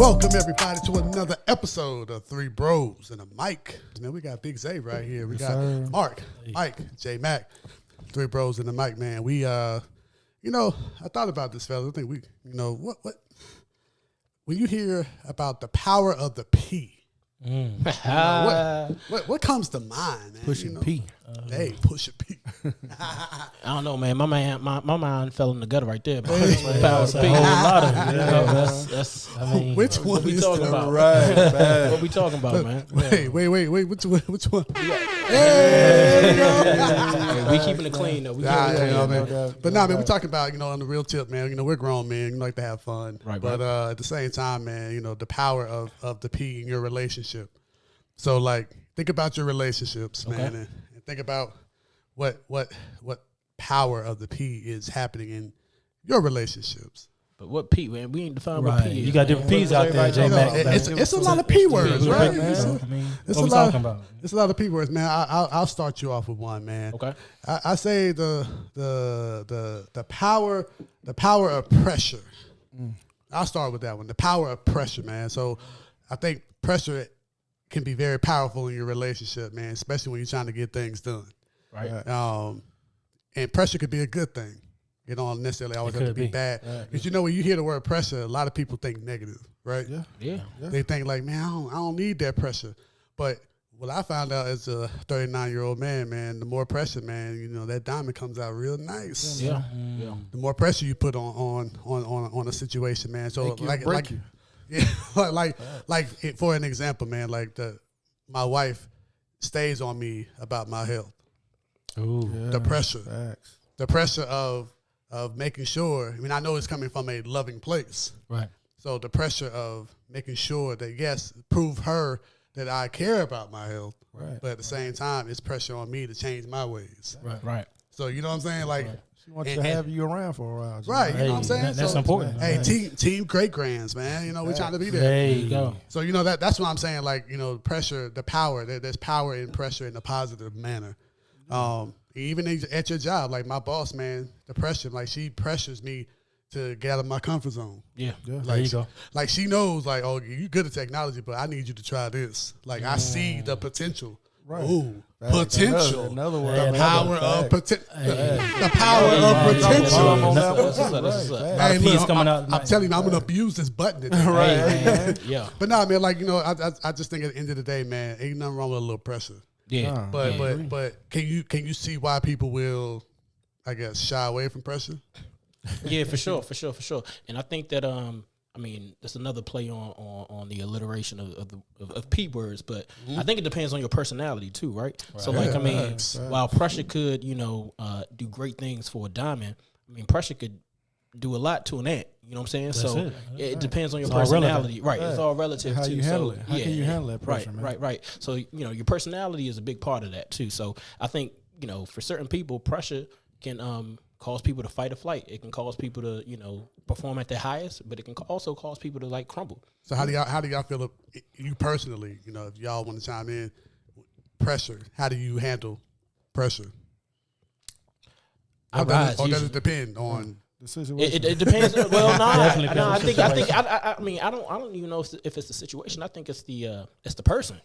Welcome everybody to another episode of Three Bros and a Mic. Man, we got Big Zay right here. We got Mark, Mike, J Mac, Three Bros and a Mic. Man, we I thought about this, fellas. I think we, what when you hear about the power of the P, what comes to mind, man? Pushing P. Hey, push a P. I don't know, man. My mind fell in the gutter right there. That's a whole lot of That's I mean, Which one what we is talking the about? right? What we talking about, man? Wait. Which one? Hey, we keeping it clean though. We keeping it clean. Man. But man, we're talking about, on the real tip, man. We're grown men. You like to have fun. Right. But at the same time, man, the power of the P in your relationship. So, like, think about your relationships, man, and think about what power of the P is happening in your relationships. But what P, man? We ain't defined Right. what P is. You got different P's out there, J Mac. It's a lot of P words, right? What we lot talking about? It's a lot of P words, man. I'll start you off with one, man. Okay. I say the power of pressure. I'll start with that one. The power of pressure, man. So I think pressure can be very powerful in your relationship, man, especially when you're trying to get things done. Right. And pressure could be a good thing. It don't necessarily always have to be bad. Because when you hear the word pressure, a lot of people think negative, right? Yeah. They think like, man, I don't need that pressure. But what I found out as a 39-year-old man, the more pressure, man, that diamond comes out real nice. Yeah. The more pressure you put on a situation, man. So like you. yeah, like for an example, man, like my wife stays on me about my health. Ooh, The pressure. facts. The pressure of making sure, I know it's coming from a loving place. Right. So the pressure of making sure that, yes, prove her that I care about my health. Right. But at the same time, it's pressure on me to change my ways. Right. So you know what I'm saying? Like, She wants to have you around for a while. right, you know what I'm saying? That's So, important. Hey, team great grands, man. We're trying to be there. There you go. So that's what I'm saying. Like, pressure, the power. There's power in pressure in a positive manner. Even at your job, like my boss, man, the pressure, like she pressures me to get out of my comfort zone. Yeah. There Like, you go. Like she knows, like, oh, you good at technology, but I need you to try this. Like I see the potential. Right. Ooh, Facts. potential. Another word. The power of potential. The power Hey, of potential. That's what's up. Hey, P's look, coming I'm out. telling you, I'm gonna abuse this button today. Hey, man. Yeah. But nah, man, like I just think at the end of the day, man, ain't nothing wrong with a little pressure. Yeah. But can you see why people will, I guess, shy away from pressure? Yeah, for sure. And I think that that's another play on the alliteration of P words, but I think it depends on your personality too, right? So while pressure could, do great things for a diamond, pressure could do a lot to an ant. You know what I'm saying? It depends on your personality. Right. It's all relative How too. you handle it. How can you handle that pressure, right, man? Right. So, your personality is a big part of that too. So I think, for certain people, pressure can cause people to fight or flight. It can cause people to, perform at their highest, but it can also cause people to like crumble. So how do y'all feel, you personally, if y'all want to chime in, pressure, how do you handle pressure? Or does it depend on The situation. It depends. Well, no, Definitely no. I depends on think. the I don't even know if it's the situation. I think it's the person.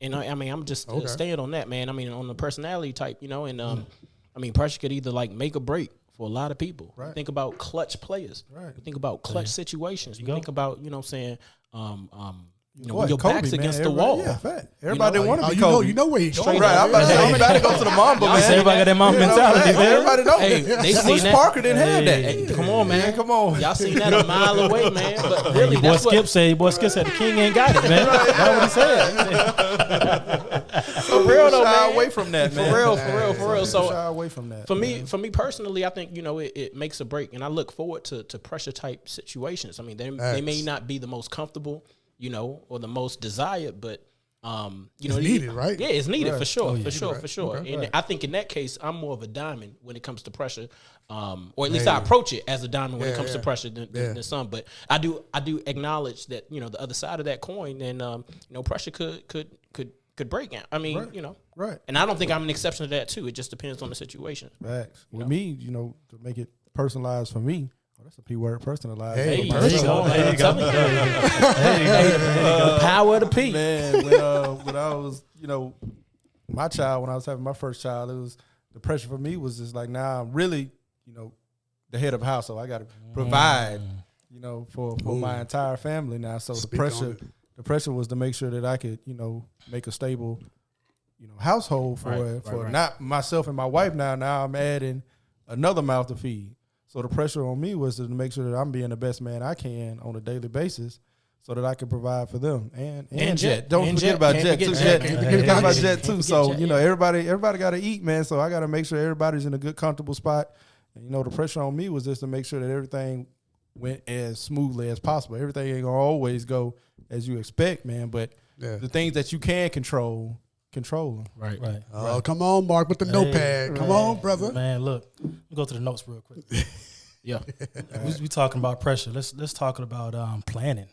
And I'm just staying on that, man. On the personality type, and pressure could either like make or break for a lot of people. Right. You think about clutch players. Right. You think about clutch situations. You think about, what I'm saying, Boy, when your Kobe, back's man, against the wall. Yeah, fact. Everybody didn't want to be you Kobe. know where he's going. Right, I'm about to say, I'm about to go to the Mamba, man. Everybody got that Mamba mentality, man. Everybody know Hey, that. they seen Bush that. Parker didn't have that. Hey, come on, man. Come on. Y'all seen that a mile away, man. But really, Boy that's Skip said the king ain't got it, man. That's what he said. for real though, Shy man. away from that, man. For real. So shy away from that. for me personally, I think it makes a break, and I look forward to pressure type situations. They may not be the most comfortable, or the most desired, but it's needed, right? Yeah, it's needed for sure, Oh, yeah. for sure. Okay, And right. I think in that case, I'm more of a diamond when it comes to pressure, or at least I approach it as a diamond when it comes to pressure than some. But I do acknowledge that the other side of that coin, and pressure could break. Right. And I don't think I'm an exception to that too. It just depends on the situation. Facts. With me, to make it personalized for me, That's a P word, personalized. Hey, There you go. There you go. There you go. The power of the P. Man, when I was, my child, when I was having my first child, it was the pressure for me was just like, now I'm really, the head of a household. I got to provide, for my entire family now. So the pressure was to make sure that I could, make a stable, household for not myself and my wife now. Now I'm adding another mouth to feed. So the pressure on me was to make sure that I'm being the best man I can on a daily basis, so that I can provide for them and Jet. Don't forget about Jet too. Can't forget about Jet too. So everybody got to eat, man. So I got to make sure everybody's in a good, comfortable spot. And, the pressure on me was just to make sure that everything went as smoothly as possible. Everything ain't gonna always go as you expect, man. But the things that you can control them. Right. Oh, come on, Mark, with the notepad. Come on, brother. Man, look, let me go to the notes real quick. Yeah. We talking about pressure. Let's talk about planning.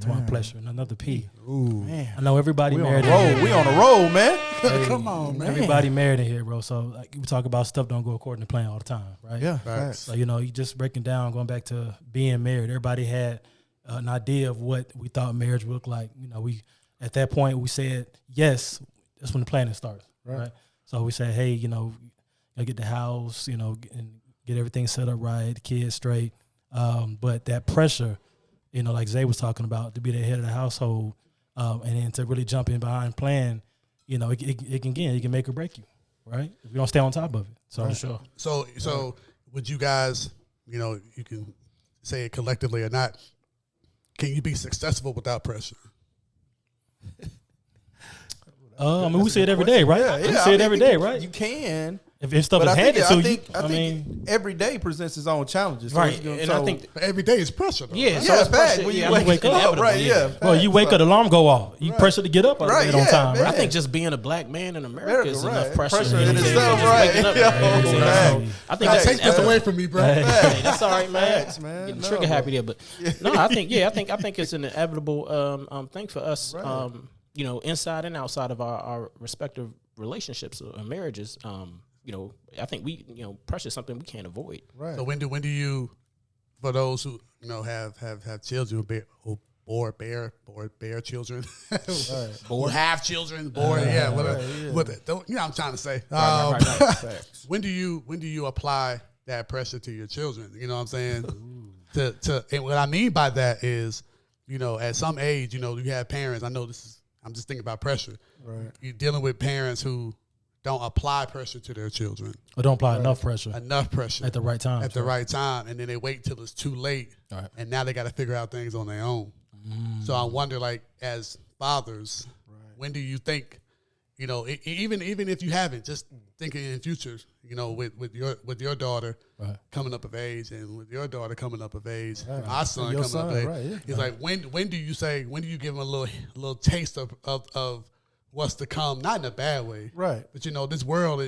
To my pleasure. And another P. Ooh, man. I know everybody married. We on a roll, man. Hey, come on, man. Everybody married in here, bro. So we talk about stuff don't go according to plan all the time, right? Yeah. Facts. So you just breaking down, going back to being married. Everybody had an idea of what we thought marriage would look like. We at that point we said yes. That's when the planning starts, right? So we said, hey, I get the house, and get everything set up right, the kids straight. But that pressure, like Zay was talking about, to be the head of the household, and then to really jump in behind plan, it can make or break you, right? If you don't stay on top of it. So Right. sure. So would you guys, you can say it collectively or not, can you be successful without pressure? We see it every day, right? We see it every day, right? You can. If stuff But is handed to you, I think every day presents its own challenges. Right. So, And I think But every day is pressure, though. Yeah, right? so Yeah, it's fact. pressure. When you Yeah, wake up, inevitable, right? yeah. Yeah. well, you wake up, the alarm go off. You pressure to get up Right, on time, yeah, right? I think just being a black man in America is America, enough right. pressure. Pressure You know in what I'm saying? itself, Just right. waking up, Yo, man. You know what I'm saying? man. I think Take this that's away from me, bro. Hey, that's all right, man. Facts, man. Getting No, trigger bro. happy there, but no, I think it's an inevitable thing for us. Right. Inside and outside of our respective relationships or marriages. I think pressure is something we can't avoid. Right. So when do you, for those who have children or bear children, who have children, whatever. What I'm trying to say. Right. Facts. When do you apply that pressure to your children? You know what I'm saying? And what I mean by that is, at some age, you have parents. I know I'm just thinking about pressure. Right. You're dealing with parents who don't apply pressure to their children. Or don't apply enough pressure Enough pressure. at the right time. At the right time, and then they wait till it's too late, Right. and now they got to figure out things on their own. So I wonder, like, as fathers, when do you think, even if you haven't, just thinking in future, with your daughter coming up of age, and with your daughter coming up of age, our son Your coming son, up of age, right, yeah. it's like when do you give him a little taste of what's to come, not in a bad way, Right. but this world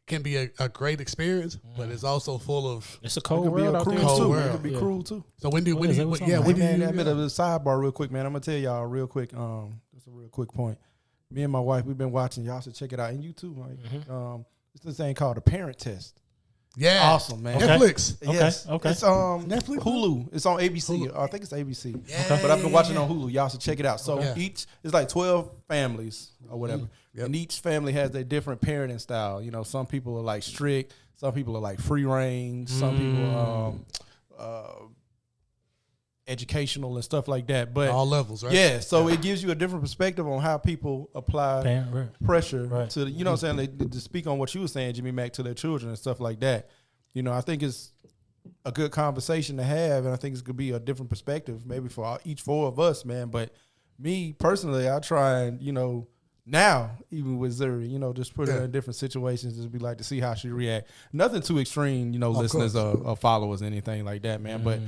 can be a great experience, but it's also full of. It's a It cold could be world a out there. cruel too. world. It could be cruel too. So when do is that? you What's when on do Man, you that bit of a sidebar real quick, man. I'm gonna tell y'all real quick. Just a real quick point. Me and my wife, we've been watching. Y'all should check it out, and you too, Mike. It's this thing called The Parent Test. Yeah, Awesome, man. Okay. Netflix. Yes. okay. It's Netflix? Hulu. It's on ABC. I think it's ABC. Yeah, But I've been watching on Hulu. Y'all should check it out. So Okay. each it's like 12 families or whatever. Yep. And each family has their different parenting style. Some people are like strict, some people are like free range, some people educational and stuff like that. But all levels, right? yeah, so it gives you a different perspective on how people apply Right. pressure Right. to what I'm saying, to speak on what you were saying, Jimmy Mack, to their children and stuff like that. I think it's a good conversation to have, and I think it's gonna be a different perspective maybe for each four of us, man. But me personally, I try and now even with Zuri, just put her in different situations, just be like to see how she react. Nothing too extreme, listeners or followers, anything like that, man. But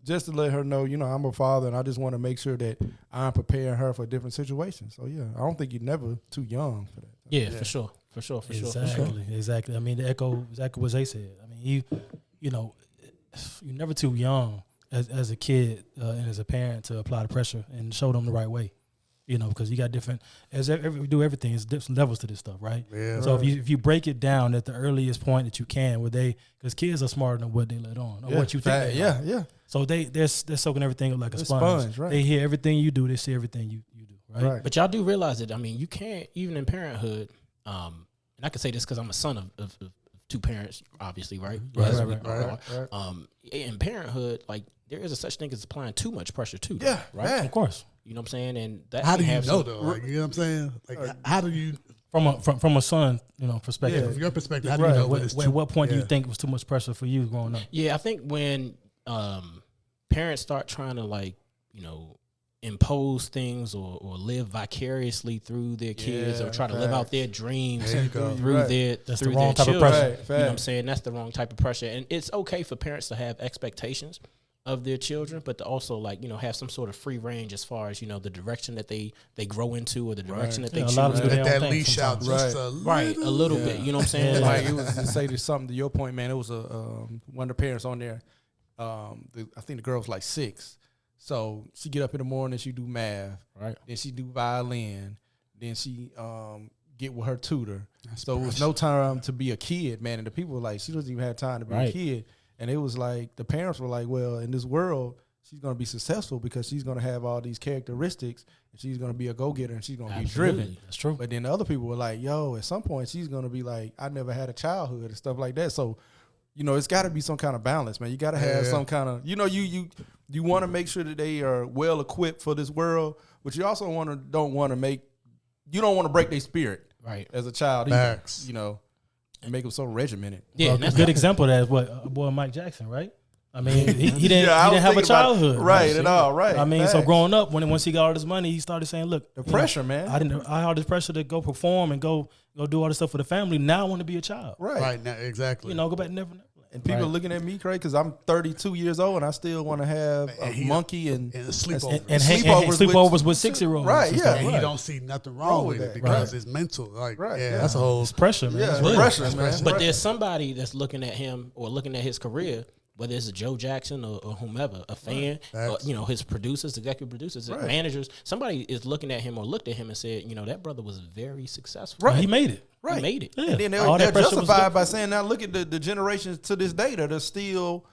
just to let her know, I'm a father, and I just want to make sure that I'm preparing her for different situations. So yeah, I don't think you're never too young for that. Yeah, for sure. Exactly. I mean, to echo exactly what Zay said. I mean, you're never too young as a kid and as a parent to apply the pressure and show them the right way. You know, because you got different, we do everything, there's different levels to this stuff, right? Yeah. So if you break it down at the earliest point that you can, because kids are smarter than what they let on, or what you think. Yeah. So they're soaking everything up like a They're sponge. sponge, right. They hear everything you do, they see everything you do, right? Right. But y'all do realize that, I mean, you can't, even in parenthood, and I can say this because I'm a son of two parents, obviously, right? Right. In parenthood, like, there is a such thing as applying too much pressure too. Yeah, right. yeah. Of course. You know what I'm saying? And that How do can you have know some- though? Like, you know what I'm saying? Like, how do you? From a son, perspective. From your perspective, how do you know when it's At too? what point do you yeah. think it was too much pressure for you growing up? Yeah, I think when parents start trying to, like, impose things or live vicariously through their kids, or try to live out their dreams There you go. through Right. their That's the through wrong their type of children. pressure. Right, You know what I'm facts. saying? That's the wrong type of pressure, and it's okay for parents to have expectations of their children, but to also, like, have some sort of free range as far as the direction that they grow into, or the direction that they Yeah, a choose. lot of people Let do their that own thing leash out sometimes. just a Right. little. Right, a little Yeah. bit. You know what I'm saying? Yeah. Like, Like, it was to say there's something to your point, man. It was one of the parents on there. I think the girl was like 6. So she get up in the morning, she do math, right. then she do violin, then she get with her tutor. That's So it was no time to be a kid, man. And the people were like, she doesn't even have time to be a Right. kid. And it was like, the parents were like, well, in this world, she's going to be successful because she's going to have all these characteristics, and she's going to be a go-getter, and she's going to be driven. Absolutely. That's true. But then the other people were like, yo, at some point she's going to be like, I never had a childhood and stuff like that. So, it's got to be some kind of balance, man. You got to have some kind of, you want to make sure that they are well equipped for this world, but you also don't want to break their spirit Right. as a child Facts. either, and make them so regimented. Yeah, Well, and a that's good example of that is what boy Mike Jackson, right? I mean, he didn't Yeah, I he was didn't have a thinking about it. childhood, Right, at all, right. I mean, so Facts. growing up, once he got all this money, he started saying, "Look, The pressure, man. I had all this pressure to go perform and go do all this stuff for the family. Now I want to be a child. Right. Right now, exactly. Go back to Neverland. And people Right. looking at me crazy because I'm 32 years old and I still want to have a And he- monkey and and a sleepover. And Sleepovers sleepovers with 6-year-olds. Right, and yeah. stuff. and right. you don't see nothing wrong with it that. because it's mental. Like, Right, yeah, yeah. that's a whole. It's pressure, man. yeah, It's the real. pressure, man. pressure. But there's somebody that's looking at him or looking at his career, whether it's a Joe Jackson or whomever, a fan, or, Facts. his producers, executive producers, Right. managers. Somebody is looking at him or looked at him and said, that brother was very successful. Right. He made it. Right. He made it. Yeah. And then All they're that pressure was justified good. by saying, now look at the generations to this day that are still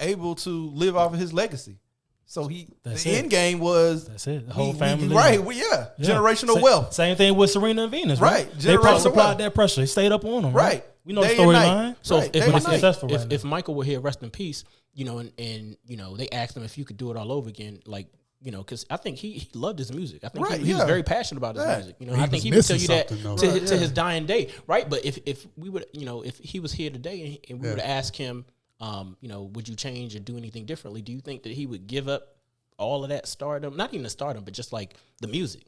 able to live off of his legacy. So That's the it. end game was That's it. The whole we- family. right? Yeah. Generational wealth. Same thing with Serena and Venus, Right. right? They probably Generational supplied wealth. that pressure. They stayed up on them, Right. We know the Day and night. storyline. So Right. if, Day But and it's night. successful right if now. Michael were here, rest in peace, and they asked him if you could do it all over again, like, because I think he loved his music. I think Right, he was yeah. very passionate about his Yeah. music. He I think was he would tell missing you that something, though. to, Right, to yeah. his dying day, right? But if we would, if he was here today and we would ask him, would you change or do anything differently? Do you think that he would give up all of that stardom? Not even the stardom, but just like the music.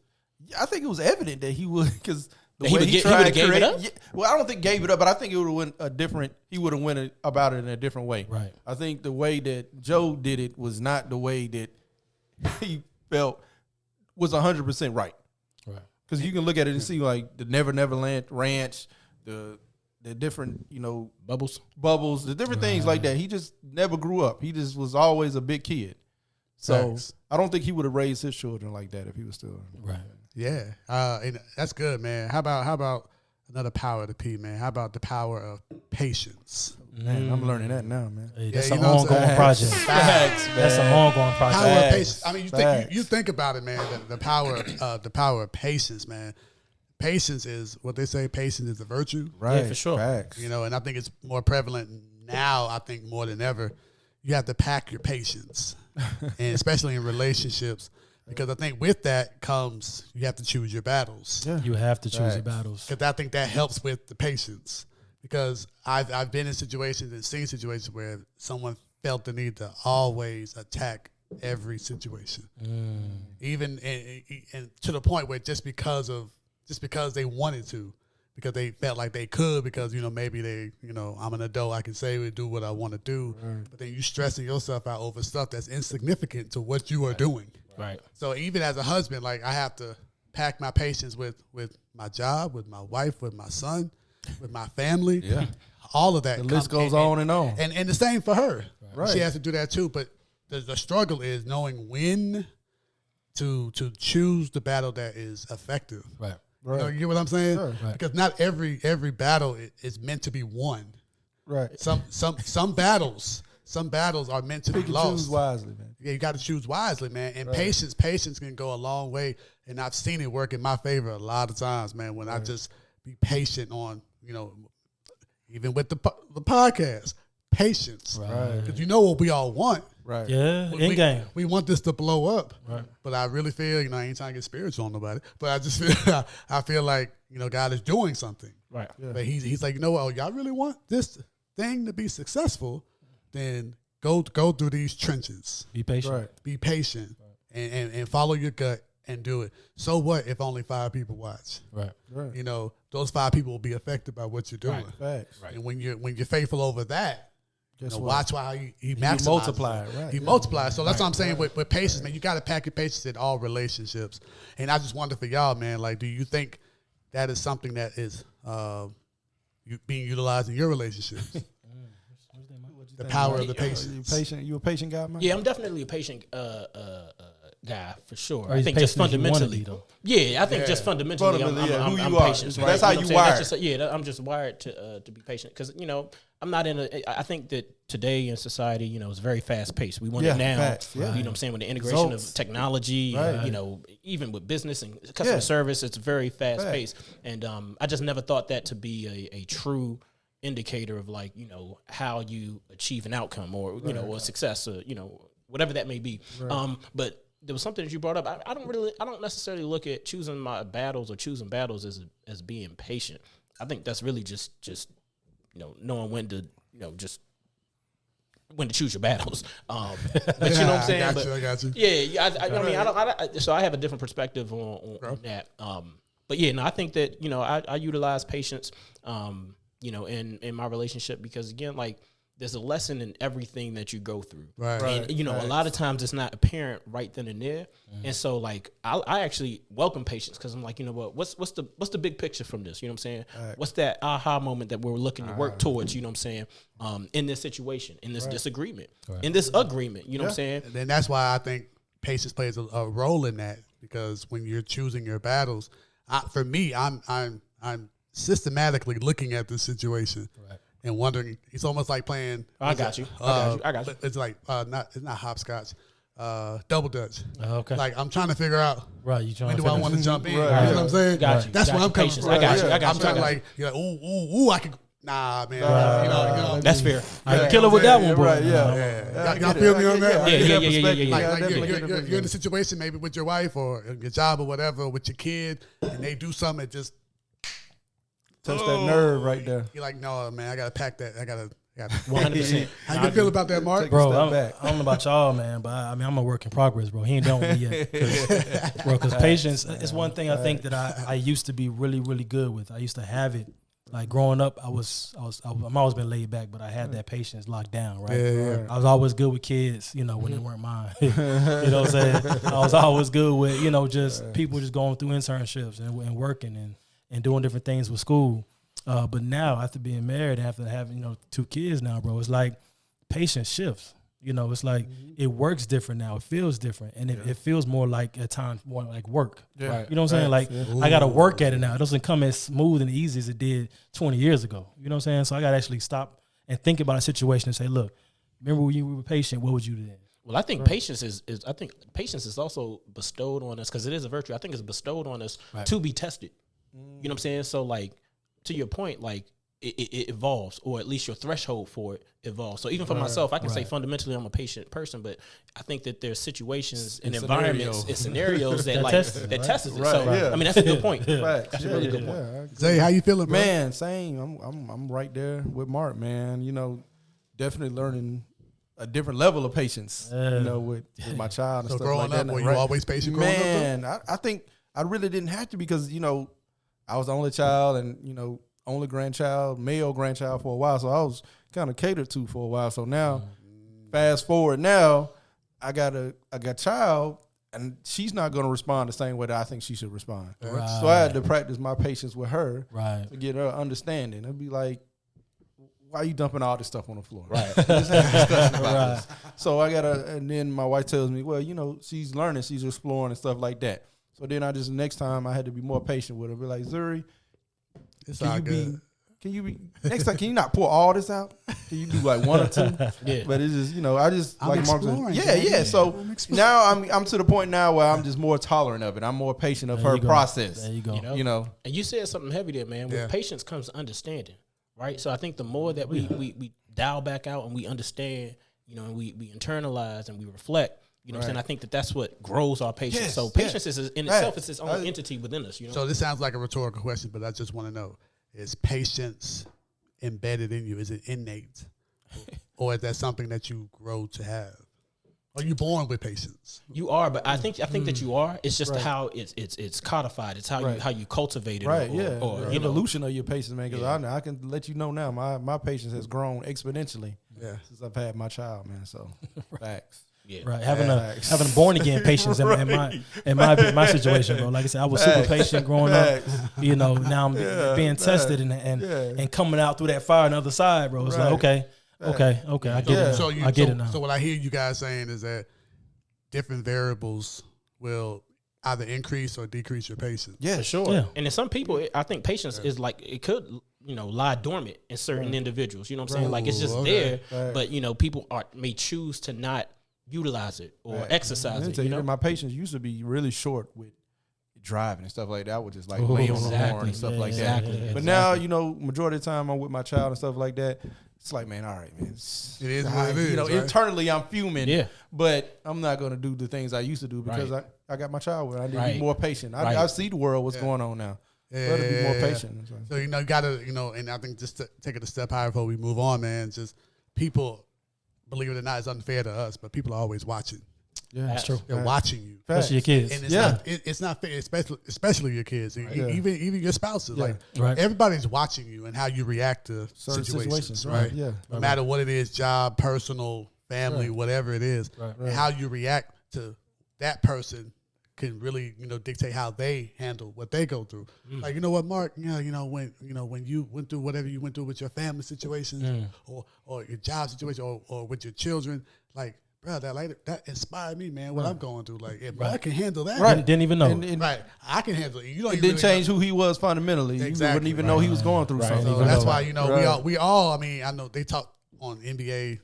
I think it was evident that he would, because the He way would he get- he tried would've to gave it create. up? Yeah, well, I don't think gave it up, but I think it would have went a different. He would have went about it in a different way. Right. I think the way that Joe did it was not the way that he felt was 100% right. Right. Because you can look at it and see like the Never Land Ranch, the different Bubbles. bubbles, the different things like that. He just never grew up. He just was always a big kid. So Facts. I don't think he would have raised his children like that if he was still. Right. Yeah, and that's good, man. How about another power of the P, man? How about the power of patience? Man, I'm learning that now, man. Hey, that's you an know what I'm ongoing saying? project. Facts, That's an ongoing project. Power of Facts. patience. I mean, you think about it, man. The power of patience, man. Patience is what they say. Patience is a virtue. Right, for sure. Facts. And I think it's more prevalent now. I think more than ever, you have to pack your patience, and especially in relationships, because I think with that comes you have to choose your battles. Yeah. You have to choose your Facts. battles. Because I think that helps with the patience. Because I've been in situations and seen situations where someone felt the need to always attack every situation, even and to the point where just because they wanted to, because they felt like they could, because maybe they I'm an adult, I can say and do what I want to do, but then you stressing yourself out over stuff that's insignificant to what you are doing. Right. So even as a husband, like I have to pack my patience with my job, with my wife, with my son, with my family. Yeah. All of that. The list goes on and on. And the same for her. Right. She has to do that too. But the struggle is knowing when to choose the battle that is effective. Right. You know, you get what I'm saying? Sure. Right. Because not every battle is meant to be won. Right. Some battles are meant to Pick be and choose lost. wisely, man. Yeah, you got to choose wisely, man. And Right. patience can go a long way. And I've seen it work in my favor a lot of times, man. When I just be patient on, you know, even with the podcast, patience. Right. Because you know what we all want. Right. Yeah. In game. We want this to blow up. Right. But I really feel, you know, I ain't trying to get spiritual on nobody, but I just feel, I feel like, you know, God is doing something. Right. Yeah. But he's like, you know what, oh, y'all really want this thing to be successful, then go through these trenches. Be patient. Right. Be patient and follow your gut and do it. So what if only 5 people watch? Right. Right. You know, those 5 people will be affected by what you're doing. Facts. Right. And when you're faithful over that, you Guess know, what? watch how he He maximizes multiply, it. right. He multiplies. So that's what I'm saying with patience, man. You got to pack your patience in all relationships. And I just wonder for y'all, man, like, do you think that is something that is being utilized in your relationships? The power of the patience. You a patient guy, man? Yeah, I'm definitely a patient guy for sure. Or I he's think just patient as you wanna fundamentally, be, though. Yeah, I think Yeah. just fundamentally, Fundamentally, yeah, who I'm you are. patient. Right? That's how know you what I'm saying? wired. That's just, I'm just wired to be patient because you know I'm not in a. I think that today in society, you know, it's very fast paced. We want Yeah, it now. facts, yeah. You know what I'm saying? With the integration Results. of technology, Right. you know, even with business and customer Yeah. service, it's very fast Fact. paced. And I just never thought that to be a true indicator of like, you know, how you achieve an outcome or, you know, or success or, you know, whatever that may be. But there was something that you brought up. I don't necessarily look at choosing my battles or choosing battles as being patient. I think that's really just, you know, knowing when to, you know, just when to choose your battles. But you know what I'm saying? I got you. Yeah, I mean, so I have a different perspective on that. But yeah, no, I think that, you know, I utilize patience, you know, in my relationship because again, like there's a lesson in everything that you go through. Right. And, you know, a lot of times it's not apparent right then and there. And so like, I actually welcome patience because I'm like, you know what, what's the big picture from this? You know what I'm saying? What's that aha moment that we're looking to work towards, you know what I'm saying? In this situation, in this disagreement, in this agreement, you know what I'm saying? And that's why I think patience plays a role in that because when you're choosing your battles, for me, I'm systematically looking at this situation and wondering. It's almost like playing. I got you. It's like it's not hopscotch, double dutch. Okay. Like I'm trying to figure out Right. You trying when to do I finish? want to jump in. Right. You know what I'm saying? Got you. That's Got where you. I'm coming Patience. from. I got you. Yeah. I got I'm you. trying to I got like, you're like, ooh, I could. Nah, man. You know. That's fair. Kill it with that one, bro. Right, yeah. Yeah. Y'all feel me on that? Yeah. Like You're you're in a situation maybe with your wife or your job or whatever with your kid, and they do something that just Touch that nerve right there. you're like, no, man, I gotta pack that. I gotta. 100%. How you feel about that, Mark? Bro, Step back. I don't know about y'all, man, but I mean, I'm a work in progress, bro. He ain't done with me yet. Because patience is one thing I think that I used to be really, really good with. I used to have it. Like growing up, I'm always been laid back, but I had that patience locked down, right? Yeah. I was always good with kids, you know, when they weren't mine. You know what I'm saying? I was always good with, you know, just people just going through internships and working and doing different things with school. But now, after being married, after having, you know, 2 kids now, bro, it's like patience shifts. You know, it's like it works different now. It feels different. And it feels more like at times more like work. Yeah. You know what I'm saying? Like I got to work at it now. It doesn't come as smooth and easy as it did 20 years ago. You know what I'm saying? So I got to actually stop and think about a situation and say, look, remember when you were patient, what would you do then? Well, I think patience is patience is also bestowed on us because it is a virtue. I think it's bestowed on us to be tested. You know what I'm saying? So like to your point, like it evolves, or at least your threshold for it evolves. So even for myself, I can say fundamentally I'm a patient person, but I think that there's situations and environments and scenarios that like test it, that right? tests it. Right, So yeah. I mean that's a good point. Right. That's a really good point. Yeah, I agree. Zay, how you feeling, bro? Man, same. I'm right there with Mark, man. You know, definitely learning a different level of patience. You know, with my child and So stuff growing like that. up, were you Right. always patient growing up, though? Man, I think I really didn't have to because, you know, I was the only child and, you know, only grandchild, male grandchild for a while. So I was kind of catered to for a while. So now, fast forward now, I got child, and she's not going to respond the same way that I think she should respond. Right. So I had to practice my patience with her Right. to get her understanding. It'd be like, why are you dumping all this stuff on the floor? Right. Let's have a discussion about this. So and then my wife tells me, well, she's learning, she's exploring and stuff like that. So then next time I had to be more patient with her. Be like, Zuri, can you be next time? Can you not pour all this out? Can you do like one or two? Yeah. But it's just I'm like Mark said, yeah. So now I'm to the point now where I'm just more tolerant of it. I'm more patient of her process. There you go. And you said something heavy there, man. With patience comes understanding, right? So I think the more that we dial back out and we understand, and we internalize and we reflect. You know what I'm saying? I think that's what grows our patience. Yes, so patience is in itself is its own entity within us. So this sounds like a rhetorical question, but I just want to know: is patience embedded in you? Is it innate, or is that something that you grow to have? Are you born with patience? You are, but I think that you are. It's just how it's codified. It's how you cultivate it. Right. Or evolution of your patience, man. Because I can let you know now, my patience has grown exponentially. Since I've had my child, man. So facts. Yeah. Right, having a born again patience in my situation, bro. Like I said, I was super patient growing up. Now I'm being tested and coming out through that fire on the other side, bro. It's like okay, I get it. I get it now. So what I hear you guys saying is that different variables will either increase or decrease your patience. Yeah, for sure. Yeah. And in some people, I think patience is like it could lie dormant in certain individuals. You know what I'm saying? Like it's just there, but people may choose to not utilize it or exercise it. My patience used to be really short with driving and stuff like that. I would just like lay on the horn and stuff like that. But now, majority of the time I'm with my child and stuff like that. It's like, man, all right, man. It is what it is. Right? Internally I'm fuming, but I'm not going to do the things I used to do because I got my child with. I need to be more patient. I see the world, what's going on now. Better be more patient. So, you gotta, and I think just to take it a step higher before we move on, man, just people, believe it or not, it's unfair to us, but people are always watching. Yeah, that's true. They're watching you, especially your kids. And it's not fair, especially your kids, even your spouses. Like everybody's watching you and how you react to certain situations, right? Yeah, no matter what it is, job, personal, family, whatever it is, and how you react to that person can really dictate how they handle what they go through. Like Mark, when you went through whatever you went through with your family situations or your job situation or with your children, like, bro, that inspired me, man. What I'm going through, like, if I can handle that, didn't even know, I can handle it. It didn't change who he was fundamentally. Exactly. You wouldn't even know he was going through something. So that's why we all. I mean, I know they talk on NBA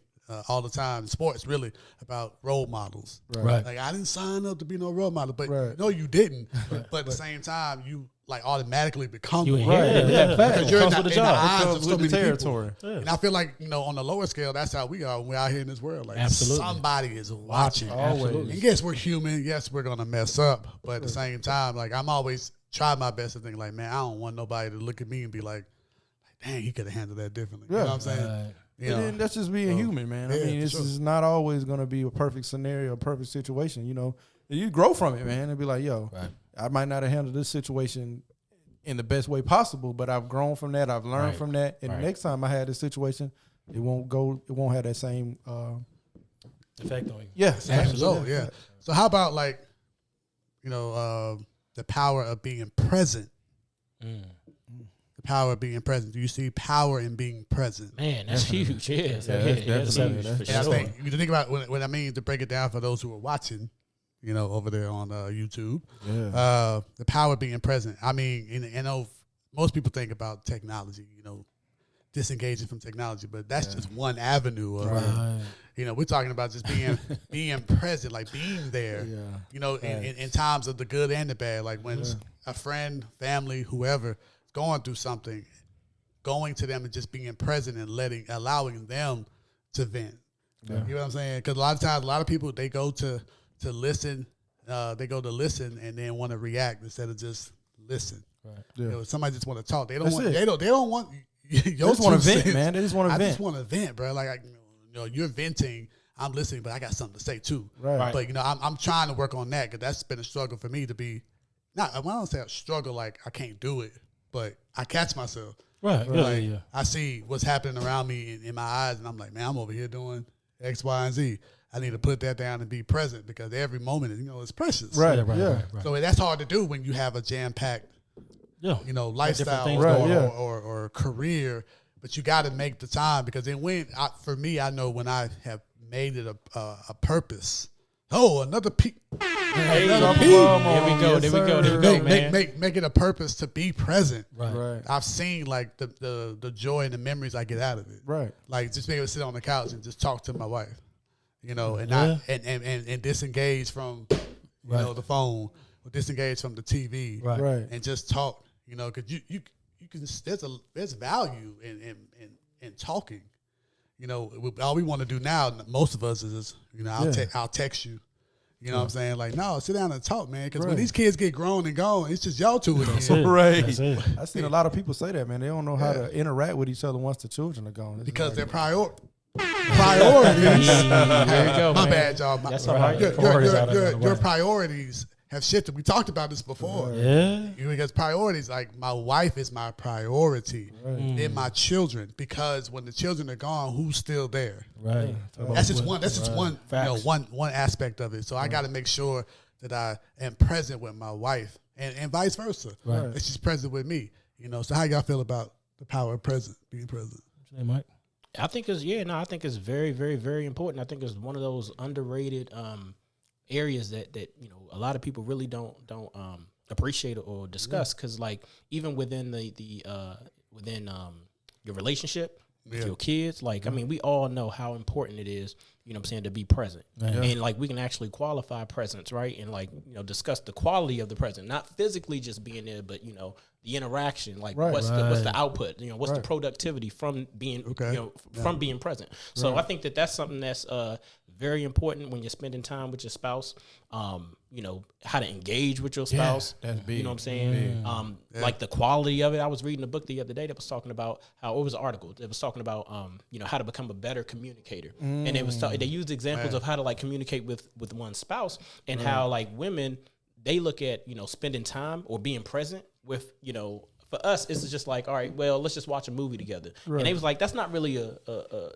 all the time, sports really, about role models. Right. Like, I didn't sign up to be no role model, but no, you didn't. But at the same time, you like automatically become one. Because you're in the eyes of so many territory. And I feel like on the lower scale, that's how we are when we're out here in this world. Like somebody is watching. Always. And yes, we're human. Yes, we're gonna mess up. But at the same time, like I'm always trying my best to think like, man, I don't want nobody to look at me and be like, dang, he could have handled that differently. You know what I'm saying? And that's just being human, man. I mean, this is not always going to be a perfect scenario, a perfect situation. You grow from it, man, and be like, yo, I might not have handled this situation in the best way possible, but I've grown from that. I've learned from that. And the next time I had this situation, it won't have that same effect on you. Yeah, absolutely. Yeah. So how about like, the power of being present? Power of being present. Do you see power in being present? Man, that's huge. Yeah, that's huge. And I think you think about what I mean to break it down for those who are watching, over there on YouTube. Yeah. The power of being present. I mean, I know most people think about technology, disengaging from technology, but that's just one avenue of we're talking about just being present, like being there. In times of the good and the bad, like when a friend, family, whoever going through something, going to them and just being present and allowing them to vent. You know what I'm saying? Because a lot of times, a lot of people, they go to listen, and then want to react instead of just listen. Right. Somebody just want to talk. They don't want. They don't want. They just want to vent, man. They just want to vent. I just want to vent, bro. Like you're venting. I'm listening, but I got something to say too. Right. But I'm trying to work on that because that's been a struggle for me to be. I don't say a struggle like I can't do it. But I catch myself. Right. Like, I see what's happening around me in my eyes, and I'm like, man, I'm over here doing X, Y, and Z. I need to put that down and be present because every moment, is precious. Right. So that's hard to do when you have a jam-packed, lifestyle or career. but you got to make the time because then for me, I know when I have made it a purpose. Oh, another P. Here we go. There we go, man. Make it a purpose to be present. Right. I've seen like the joy and the memories I get out of it. Right. Like just being able to sit on the couch and just talk to my wife, and not and disengage from the phone or disengage from the TV, Right. and just talk. Because you can there's value in talking. All we want to do now, most of us is, I'll text you. You know what I'm saying? Like, no, sit down and talk, man. Because when these kids get grown and gone, it's just y'all two again. Right. That's it. I've seen a lot of people say that, man. They don't know how to interact with each other once the children are gone. Because they're priorities. There you go, My man. bad, y'all. That's all right. Your priorities have shifted. We talked about this before. Yeah. Because priorities, like my wife is my priority, then my children. Because when the children are gone, who's still there? Right. That's just one. That's just one. Facts. One aspect of it. So I got to make sure that I am present with my wife, and vice versa. Right. That she's present with me. So how y'all feel about the power of being present? Hey, Mike. I think it's very, very, very important. I think it's one of those underrated areas that a lot of people really don't appreciate or discuss, because like even within within your relationship with your kids, like I mean, we all know how important it is, to be present. And like we can actually qualify presence, right? And like discuss the quality of the present, not physically just being there, but the interaction, like what's the output, what's the productivity from being from being present. So I think that that's something that's very important when you're spending time with your spouse. How to engage with your spouse. That's big. You know what I'm saying? Like the quality of it. I was reading a book the other day that was talking about how it was an article that was talking about how to become a better communicator, and it was they used examples of how to like communicate with one's spouse, and how like women, they look at spending time or being present with for us, it's just like, all right, well, let's just watch a movie together. Right. And they was like, that's not really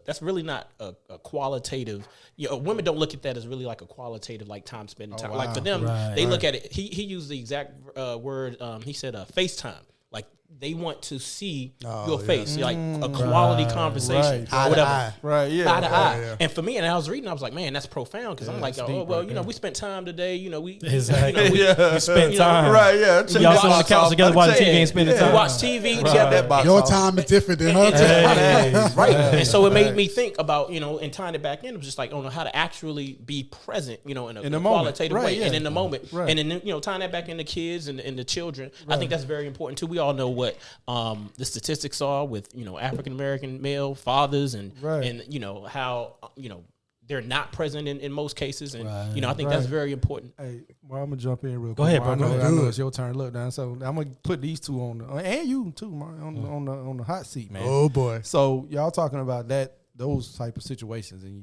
that's really not a qualitative. Women don't look at that as really like a qualitative like time spending time. Wow. Like for them, they look at it. He used the exact word. He said FaceTime. Like they want to see your face, like a quality conversation, or whatever. Eye to eye. Yeah. And for me, and I was reading, I was like, man, that's profound, because I'm like, we spent time today. We spent time. Right, yeah. Y'all sit on the couch together watching TV and spending time. We watch TV together. Your time is different than her time. Right. And so it made me think about, and tying it back in, it was just like, how to actually be present, in a qualitative way, and in the moment. And then, tying that back into kids and the children, I think that's very important too. We all know what the statistics are with African American male fathers and how they're not present in most cases, and I think that's very important. Hey, well, I'm gonna jump in real quick. Go ahead, bro. I know it's your turn. Look down. So I'm gonna put these two on and you too, Mark, on the hot seat, man. Oh boy. So y'all talking about those type of situations, and you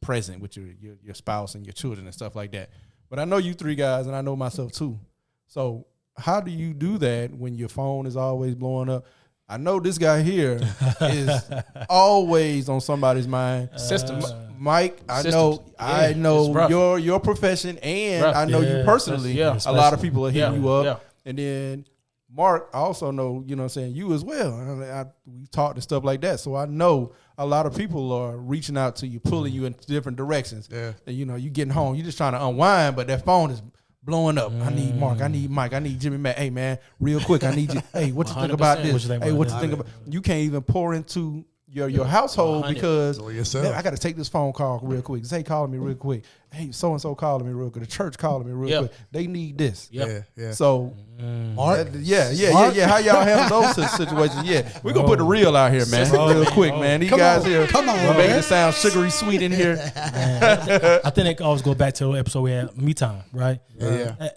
present with your spouse and your children and stuff like that. But I know you three guys, and I know myself too. So how do you do that when your phone is always blowing up? I know this guy here is always on somebody's mind. Systems. Mike, I know your profession, and I know you personally. A lot of people are hitting you up. Yeah. And then Mark, I also know, you as well. We talked and stuff like that. So I know a lot of people are reaching out to you, pulling you in different directions. Yeah. And, you getting home. You're just trying to unwind, but that phone is blowing up. I need Mark. I need Mike. I need Jimmy Mack. Hey, man, real quick, I need you. Hey, what you think about this? Hey, what you think about? You can't even pour into your household 100. Because man, I got to take this phone call real quick. Zay calling me real quick. Hey, so and so calling me real quick. The church calling me real quick. They need this. Yeah. So, Mark, Mark? How y'all handle those situations? Yeah, we gonna put the real out here, man, real quick, man. These guys here, making it sound sugary sweet in here. I think it always go back to the episode we had, me time, right? Yeah.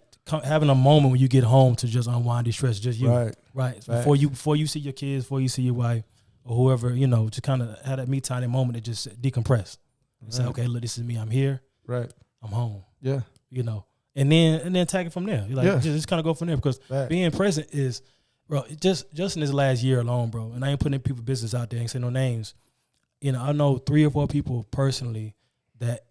Having a moment when you get home to just unwind, de-stress, just you, right? Right. Before you see your kids, before you see your wife or whoever, just kind of have that me time, that moment to just decompress. And say, okay, look, this is me. I'm here. Right. I'm home. Yeah. And then take it from there. You're like, just kind of go from there, because being present is, bro, just in this last year alone, bro, and I ain't putting people's business out there, ain't saying no names. I know 3 or 4 people personally that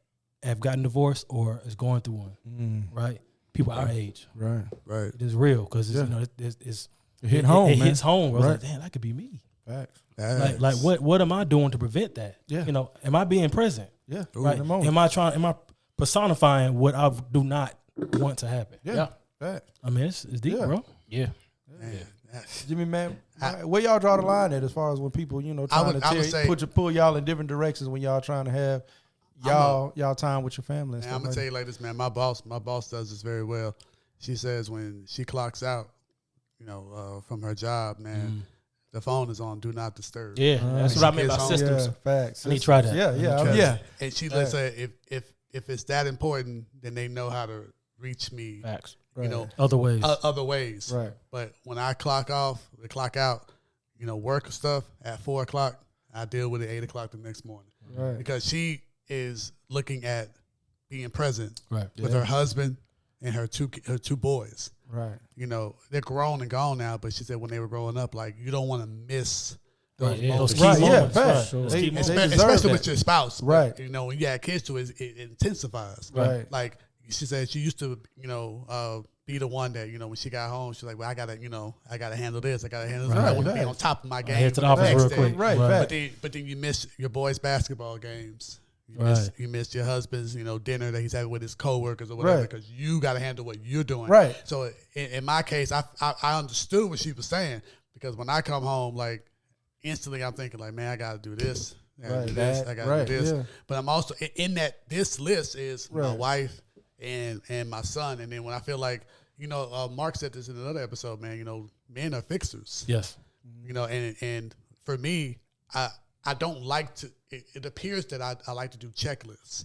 have gotten divorced or is going through one, right? People our age. Right. Right. It's real, because it's, it's it hit home, it man. hits home. Bro. Right. I was like, damn, that could be me. Facts. Like what am I doing to prevent that? Yeah. You know, am I being present? Yeah. Right. In the moment. Am I personifying what I do not want to happen? Yeah. Facts. I mean, it's deep, Yeah. bro. Yeah. Man, that's- Jimmy, man, where y'all draw the line at as far as when people, you know, trying I would to say- pull y'all in different directions when y'all trying to have y'all time with your family and Man, stuff I'm gonna like tell you like this, man. My boss does this very well. She says when she clocks out, you know, from her job, man, the phone is on do not disturb. Yeah, that's what I meant by Kids systems. Yeah, facts. I need to try that. Yeah. And she let's say if it's that important, then they know how to reach me. Facts. You know, Other ways. other ways. Right. But when I clock off, the clock out, you know, work stuff at 4 o'clock, I deal with it 8 o'clock the next morning Right. because she is looking at being present Right. with her husband and her two boys. Right. You know, they're grown and gone now, but she said when they were growing up, like you don't want to miss those Right, yeah. moments. Those key Right. Yeah. moments, Facts. right. They Key deserve Especially that. with your spouse, Right. You know, when you have kids too, it intensifies. Right. Like she said, she used to, you know, be the one that, you know, when she got home, she's like, well, I gotta handle this, I gotta handle this. I want to be on top of my game. Head to the for the office next real day. quick. Right. Right. Facts. But then you miss your boys' basketball games. Right. You missed your husband's, you know, dinner that he's having with his coworkers or whatever Right. because you got to handle what you're doing. Right. So in my case, I understood what she was saying because when I come home, like instantly I'm thinking like, man, I got to do this. I got to do this. I got to do this. Yeah. But I'm also in that this list is my Right. wife and my son. And then when I feel like, you know, Mark said this in another episode, man, you know, men are fixers. Yes. You know, and for me, I don't like to. It appears that I like to do checklists,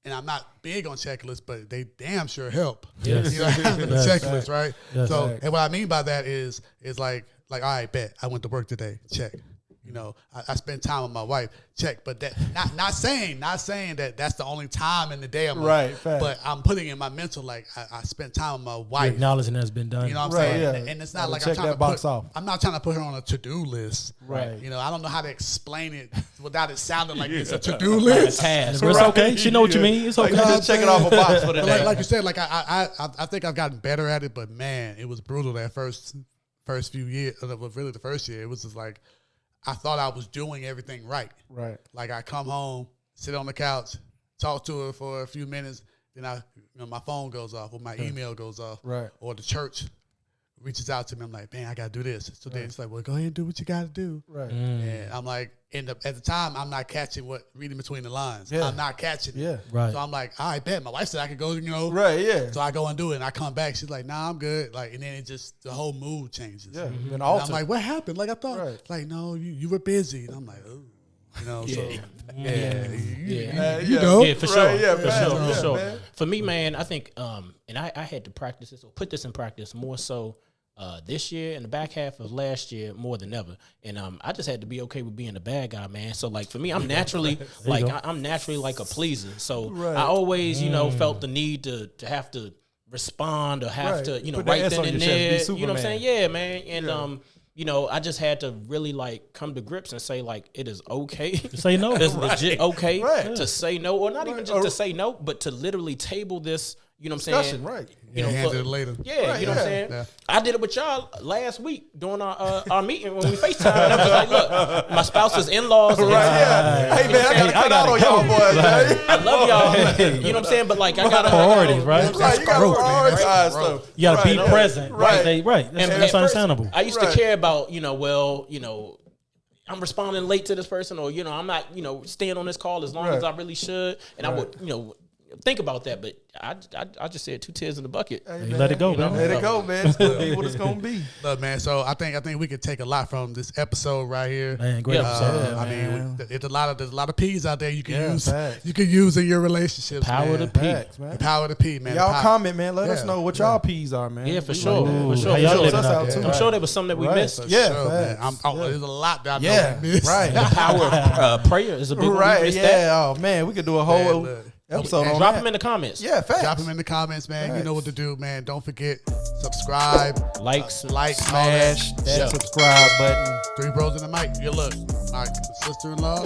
and I'm not big on checklists, but they damn sure help. Yes. You know, having a Yes. checklist, right? Yes. So, Facts. and what I mean by that is like all right, bet I went to work today. Check. You know, I spend time with my wife. Check. But that not saying that that's the only time in the day I'm Right, facts. But I'm putting in my mental like I spent time with my You're wife. acknowledging that's been done. You know what I'm Right, saying? yeah. And it's Gotta not like check I'm trying that to box put, off. I'm not trying to put her on a to-do list. Right. You know, I don't know how to explain it without it sounding like it's a to-do list. Task. It's okay. She know what you mean. It's Like, okay. you just check it off a box for the But day. like you said, like I think I've gotten better at it, but man, it was brutal that first few years, really the first year. It was just like I thought I was doing everything right. Right. Like I come home, sit on the couch, talk to her for a few minutes, then my phone goes off or my email goes off, Right. or the church reaches out to me. I'm like, man, I gotta do this. So then it's like, well, go ahead and do what you gotta do. Right. And I'm like, at the time, I'm not catching reading between the lines. Yeah. I'm not catching it. Yeah. Right. So I'm like, I bet. My wife said I could go, you know. Right. Yeah. So I go and do it, and I come back. She's like, nah, I'm good. Like, and then it just, the whole mood changes. Yeah. Then And alter. I'm like, what happened? Like, I thought, Right. like, no, you were busy. And I'm like, oh. You know, so, Yeah. you know. Yeah, for sure. Right, yeah, for man. sure. Yeah, For sure. man. For me, man, I think, and I had to practice this or put this in practice more so this year and the back half of last year more than ever. And I just had to be okay with being the bad guy, man. So like for me, I'm naturally like I'm naturally like a pleaser. So Right. I always, you know, felt the need to have to respond or have Right. to, you know, Put that right S then on and your chest, be there. You know what I'm saying? Superman. Yeah, man. And you know, I just had to really like come to grips and say like it is okay. Say no. It's legit okay Right. to say no, or not even Right. just to say no, but to literally table this. You know what I'm Discussion. saying? Right. You know, handle for- it later. Yeah, Right, you know what I'm yeah. saying? Yeah. I did it with y'all last week during our meeting when we FaceTime. And I was like, look, my spouse's in-laws. Right. Yeah. Hey man, I gotta cut out on y'all boys, man. I love y'all. You know what I'm saying? But like, I got Priorities, right? Right. You gotta growth, man. That's prioritize growth. stuff. You got to be Right. present. Right. Right. That's, And that's at first, understandable. I used Right. to care about, you know, well, you know, I'm responding late to this person, or you know, I'm not, you know, staying on this call as long Right. as I really should, and I Right. would, you know, think about that. But I just said 2 tears in the bucket. Hey, You man. let it go, You know? man. Let it go, man. It's gonna be what it's gonna be. Look, man. So I think we could take a lot from this episode right here. Man, great Yeah. episode. Yeah, I mean, man. there's a lot of P's out there you can Yeah, use. facts. You can use in your relationships. Power man. to P. Facts, man. The power to P, man. Y'all The power- comment, man. Let us Yeah. know what y'all P's are, man. Yeah, for We sure. like that. For sure. How y'all For sure. living Us out out there? too. I'm sure there was something that we Right. missed. For Yeah, sure, man. facts. There's a lot that I know Yeah, we missed. right. The power of prayer is a big one. We Right. missed that. Yeah. Oh man, we could do a Man, whole look. episode And on Drop that. them in the comments. Yeah, facts. Drop them in the comments, man. You Facts. know what to do, man. Don't forget, subscribe, Like, Smash that Yeah. subscribe button. 3 Bros in the Mic. Good luck. My sister-in-law.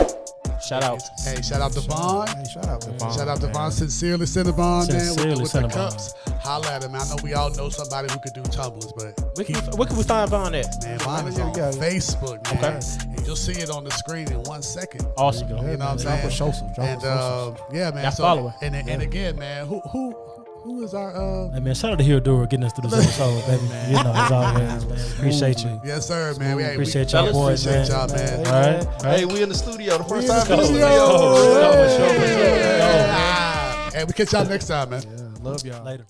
Shout out. Hey, shout out to Vaughn. Hey, shout out to Vaughn. Shout out to man. Vaughn. Sincerely Cinnabon, man. Sincerely With the Cinnabon. cups. Holla at him, man. I know we all know somebody who could do tumblers, but Where can we find Vaughn at? man, Vaughn is Yeah, on you got it. Facebook, man. Okay. And you'll see it on the screen in 1 second. Awesome. You know what I'm Drop saying? a social. Drop a And social. yeah, man. Y'all So, follow her. and again, man, who is our Hey man, shout out to Hero Dura getting us through this episode, baby. You know, as always, man. Appreciate you. yes, sir, man. We Appreciate y'all boys, man. appreciate y'all, man. All right. Hey, we in the studio. The first in the time in the studio. studio. Yeah. Hey, we catch y'all next time, man. Yeah, love y'all. Later.